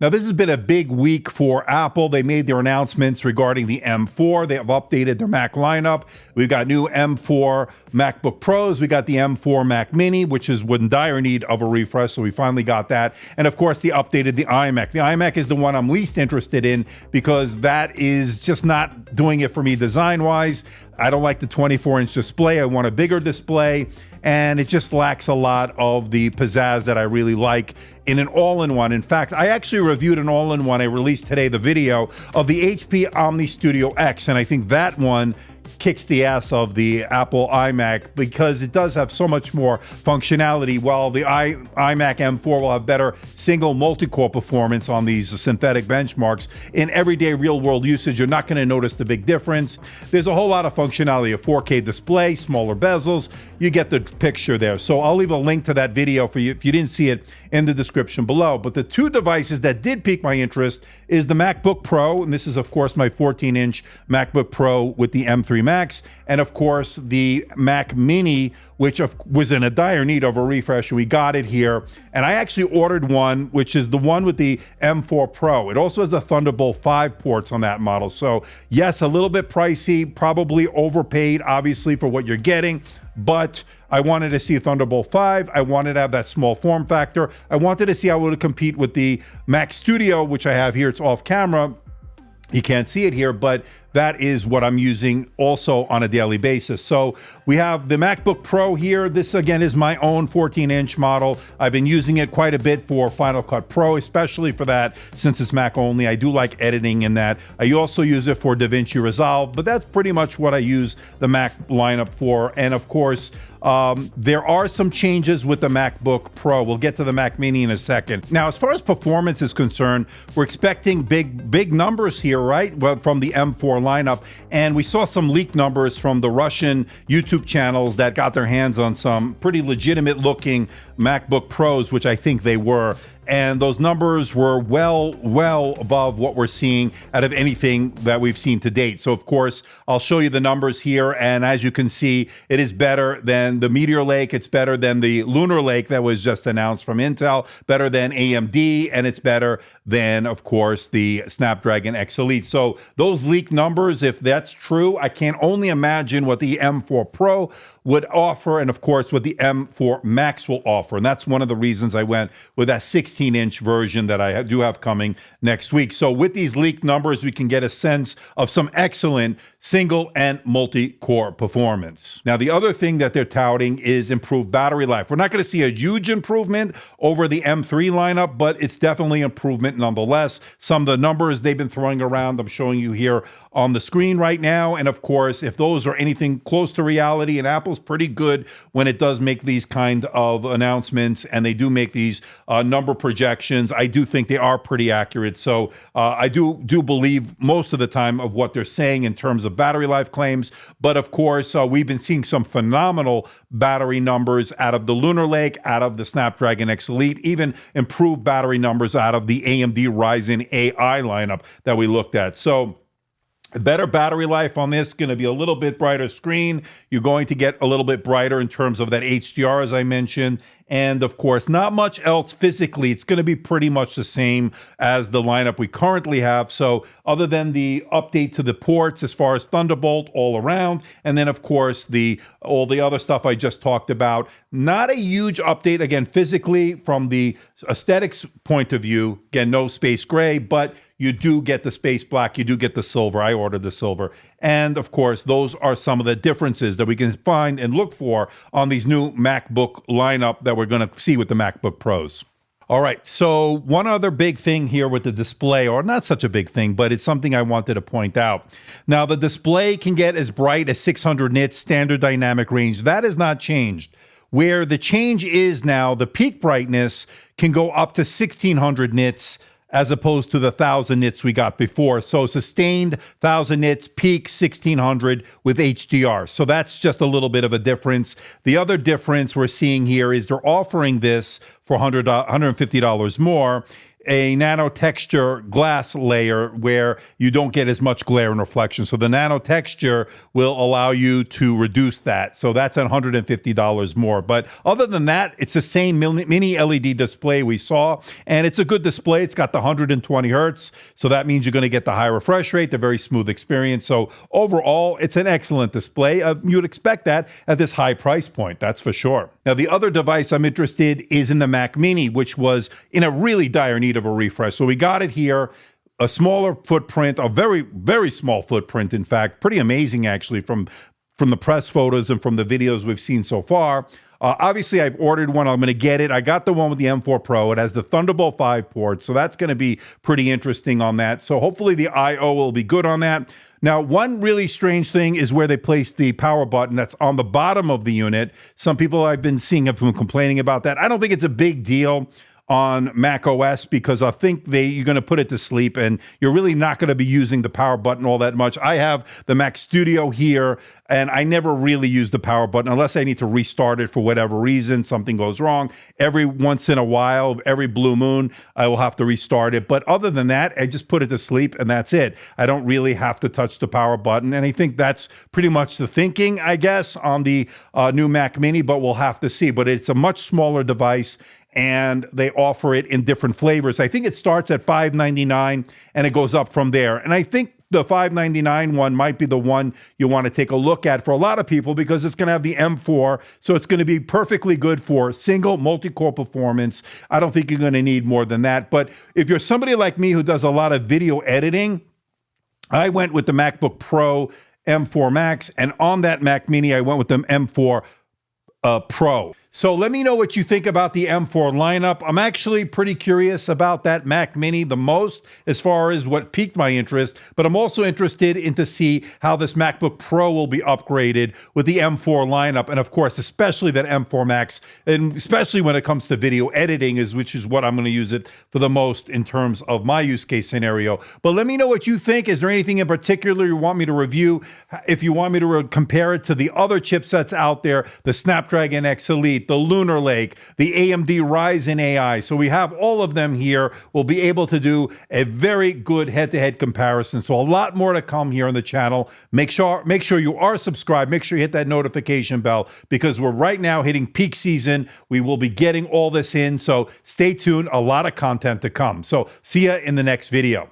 Now, this has been a big week for Apple. They made their announcements regarding the M4. They have updated their Mac lineup. We've got new M4 MacBook Pros. We got the M4 Mac Mini, which is in dire need of a refresh, so we finally got that. And of course, they updated the iMac. The iMac is the one I'm least interested in because that is just not doing it for me design-wise. I don't like the 24-inch display. I want a bigger display, and it just lacks a lot of the pizzazz that I really like in an all-in-one. In fact, I actually reviewed an all-in-one. I released today the video of the HP Omni Studio X, and I think that one kicks the ass of the Apple iMac because it does have so much more functionality, while the iMac M4 will have better single multi-core performance on these synthetic benchmarks. In everyday real-world usage, you're not going to notice the big difference. There's a whole lot of functionality, a 4K display, smaller bezels. You get the picture there. So I'll leave a link to that video for you if you didn't see it in the description below. But the two devices that did pique my interest is the MacBook Pro, and this is, of course, my 14-inch MacBook Pro with the M3 Max, and of course the Mac Mini, which was in a dire need of a refresh, and we got it here. And I actually ordered one, which is the one with the M4 Pro. It also has the Thunderbolt 5 ports on that model. So yes, a little bit pricey, probably overpaid, obviously, for what you're getting, but I wanted to see a Thunderbolt 5. I wanted to have that small form factor. I wanted to see how it would compete with the Mac Studio, which I have here. It's off camera. You can't see it here, but that is what I'm using also on a daily basis. So we have the MacBook Pro here. This, again, is my own 14-inch model. I've been using it quite a bit for Final Cut Pro, especially for that, since it's Mac only. I do like editing in that. I also use it for DaVinci Resolve, but that's pretty much what I use the Mac lineup for. And of course, there are some changes with the MacBook Pro. We'll get to the Mac Mini in a second. Now, as far as performance is concerned, we're expecting big numbers here, right? Well, from the M4 lineup, and we saw some leaked numbers from the Russian YouTube channels that got their hands on some pretty legitimate looking MacBook Pros, which I think they were. And those numbers were well above what we're seeing out of anything that we've seen to date. So, of course, I'll show you the numbers here. And as you can see, it is better than the Meteor Lake. It's better than the Lunar Lake that was just announced from Intel, better than AMD, and it's better than, of course, the Snapdragon X Elite. So those leaked numbers, if that's true, I can only imagine what the M4 Pro would offer, and of course what the M4 Max will offer. And that's one of the reasons I went with that 16-inch version that I do have coming next week. So with these leaked numbers, we can get a sense of some excellent single and multi-core performance. Now, the other thing that they're touting is improved battery life. We're not going to see a huge improvement over the M3 lineup, but it's definitely improvement nonetheless. Some of the numbers they've been throwing around, I'm showing you here on the screen right now. And of course, if those are anything close to reality, and Apple's pretty good when it does make these kind of announcements, and they do make these number projections, I do think they are pretty accurate. So I do believe most of the time of what they're saying in terms of battery life claims. But of course, we've been seeing some phenomenal battery numbers out of the Lunar Lake, out of the Snapdragon X Elite, even improved battery numbers out of the AMD Ryzen AI lineup that we looked at. So better battery life on this, going to be a little bit brighter screen. You're going to get a little bit brighter in terms of that HDR, as I mentioned. And of course, not much else physically. It's going to be pretty much the same as the lineup we currently have. So other than the update to the ports as far as Thunderbolt all around, and then of course all the other stuff I just talked about, not a huge update again physically from the aesthetics point of view. Again, no space gray, but you do get the space black, you do get the silver. I ordered the silver. And of course, those are some of the differences that we can find and look for on these new MacBook lineup that we're going to see with the MacBook Pros. All right, so one other big thing here with the display, or not such a big thing, but it's something I wanted to point out. Now, the display can get as bright as 600 nits, standard dynamic range. That has not changed. Where the change is now, the peak brightness can go up to 1600 nits, as opposed to the 1000 nits we got before. So sustained 1000 nits, peak 1600 with HDR. So that's just a little bit of a difference. The other difference we're seeing here is they're offering this for $150 more. a nano texture glass layer where you don't get as much glare and reflection. So the nano texture will allow you to reduce that. So that's $150 more. But other than that, it's the same mini LED display we saw, and it's a good display. It's got the 120 hertz, so that means you're going to get the high refresh rate, the very smooth experience. So overall, it's an excellent display. You'd expect that at this high price point, that's for sure. Now, the other device I'm interested is in the Mac Mini, which was in a really dire need of a refresh. So we got it here, a smaller footprint, a very, very small footprint, in fact, pretty amazing actually from the press photos and from the videos we've seen so far. Obviously, I've ordered one. I'm going to get it. I got the one with the M4 Pro. It has the Thunderbolt 5 port, so that's going to be pretty interesting on that. So hopefully the I/O will be good on that. Now, one really strange thing is where they placed the power button that's on the bottom of the unit. Some people I've been seeing have been complaining about that. I don't think it's a big deal on Mac OS because I think you're going to put it to sleep and you're really not going to be using the power button all that much. I have the Mac Studio here and I never really use the power button unless I need to restart it for whatever reason, something goes wrong. Every once in a while, every blue moon, I will have to restart it. But other than that, I just put it to sleep and that's it. I don't really have to touch the power button. And I think that's pretty much the thinking, I guess, on the new Mac Mini, but we'll have to see. But it's a much smaller device and they offer it in different flavors. I think it starts at $599 and it goes up from there. And I think the $599 one might be the one you want to take a look at for a lot of people because it's going to have the M4, so it's going to be perfectly good for single multi-core performance. I don't think you're going to need more than that. But if you're somebody like me who does a lot of video editing, I went with the MacBook Pro M4 Max, and on that Mac Mini, I went with the M4 Pro. So let me know what you think about the M4 lineup. I'm actually pretty curious about that Mac Mini the most as far as what piqued my interest, but I'm also interested in to see how this MacBook Pro will be upgraded with the M4 lineup. And of course, especially that M4 Max, and especially when it comes to video editing, which is what I'm going to use it for the most in terms of my use case scenario. But let me know what you think. Is there anything in particular you want me to review? If you want me to compare it to the other chipsets out there, the Snapdragon X Elite, the Lunar Lake, the AMD Ryzen AI. So we have all of them here. We'll be able to do a very good head-to-head comparison. So a lot more to come here on the channel. Make sure you are subscribed. Make sure you hit that notification bell because we're right now hitting peak season. We will be getting all this in. So stay tuned. A lot of content to come. So see ya in the next video.